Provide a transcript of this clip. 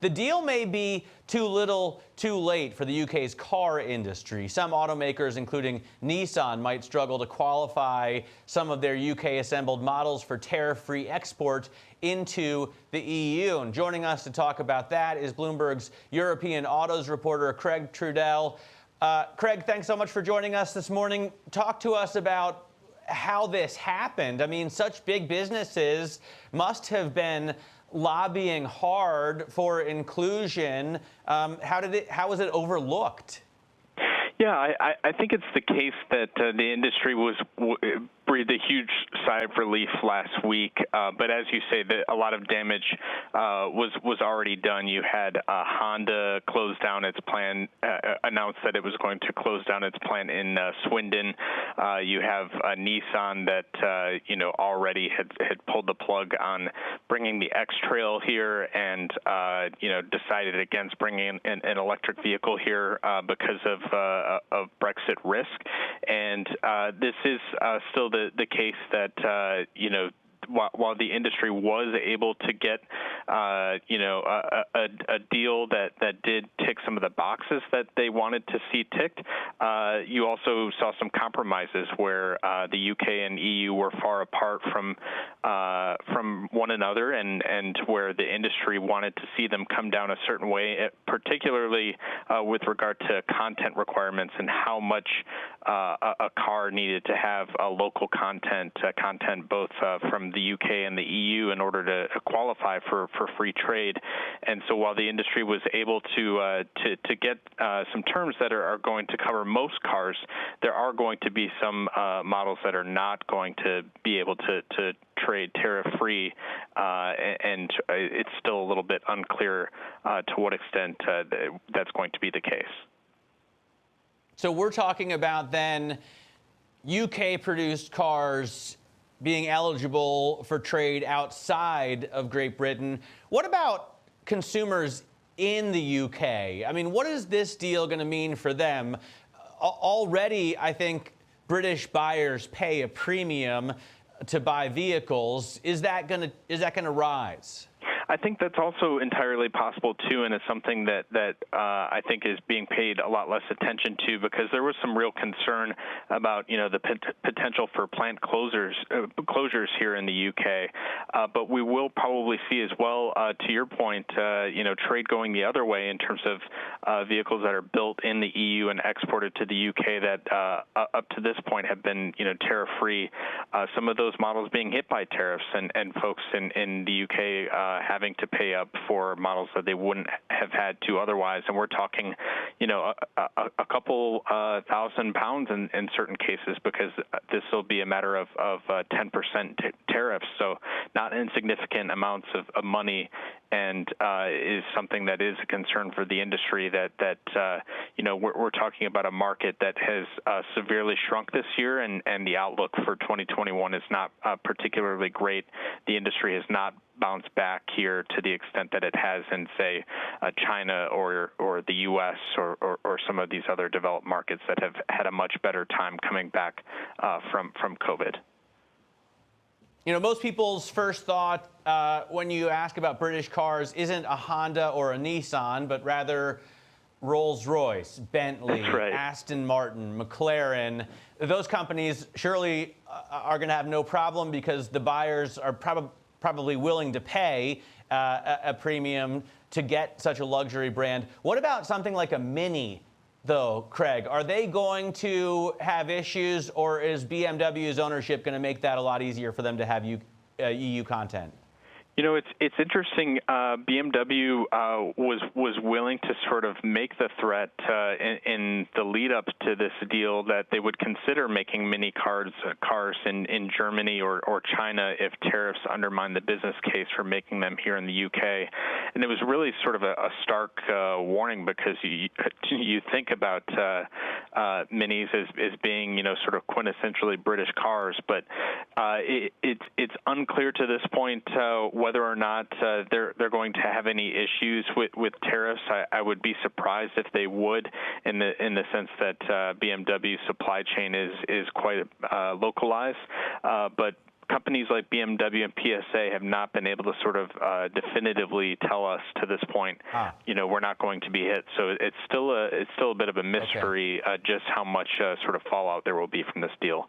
The deal may be too little, too late for the UK's car industry. Some automakers, including Nissan, might struggle to qualify some of their UK-assembled models for tariff-free export into the EU. And joining us to talk about that is Bloomberg's European autos reporter, Craig Trudell. Craig, thanks so much for joining us this morning. Talk to us about how this happened. I mean, such big businesses must have been lobbying hard for inclusion. How was it overlooked? Yeah, I think it's the case that the industry breathed a huge sigh of relief last week. But as you say, a lot of damage was already done. You had Honda close down its plan, announced that it was going to close down its plant in Swindon. You have Nissan that already had pulled the plug on bringing the X-Trail here, and decided against bringing an electric vehicle here because of Brexit risk. And this is still the case that while the industry was able to get a deal that did tick some of the boxes that they wanted to see ticked, you also saw some compromises where the UK and EU were far apart from one another, and where the industry wanted to see them come down a certain way, particularly with regard to content requirements and how much a car needed to have local content both from the UK and the EU in order to qualify for free trade. And so while the industry was able to get some terms that are going to cover most cars, there are going to be some models that are not going to be able to trade tariff-free, and it's still a little bit unclear to what extent that's going to be the case. So we're talking about then UK-produced cars being eligible for trade outside of Great Britain. What about consumers in the UK? I mean, what is this deal going to mean for them? Already, I think British buyers pay a premium to buy vehicles. Is that going to rise? I think that's also entirely possible, too, and it's something that I think is being paid a lot less attention to, because there was some real concern about, the potential for plant closures here in the UK. But we will probably see as well, to your point, trade going the other way in terms of vehicles that are built in the EU and exported to the UK that up to this point have been, tariff-free. Some of those models being hit by tariffs, and folks in the UK having to pay up for models that they wouldn't have had to otherwise. And we're talking, a couple £1,000 in certain cases, because this will be a matter of 10% tariffs. So not insignificant amounts of money, and is something that is a concern for the industry that we're talking about a market that has severely shrunk this year, and the outlook for 2021 is not particularly great. The industry has not bounced back here to the extent that it has in, say, China or the U.S. or some of these other developed markets that have had a much better time coming back from COVID. Most people's first thought when you ask about British cars isn't a Honda or a Nissan, but rather Rolls-Royce, Bentley, right. Aston Martin, McLaren. Those companies surely are going to have no problem, because the buyers are probably willing to pay a premium to get such a luxury brand. What about something like a Mini, though, Craig? Are they going to have issues, or is BMW's ownership going to make that a lot easier for them to have EU content? It's interesting. BMW was willing to sort of make the threat in the lead up to this deal that they would consider making mini cars in Germany or China if tariffs undermine the business case for making them here in the UK. And it was really sort of a stark warning, because you think about minis as being sort of quintessentially British cars, but it's unclear to this point whether or not they're going to have any issues with tariffs. I would be surprised if they would, in the sense that BMW's supply chain is quite localized. But companies like BMW and PSA have not been able to sort of definitively tell us to this point, we're not going to be hit. So it's still a bit of a mystery just how much sort of fallout there will be from this deal.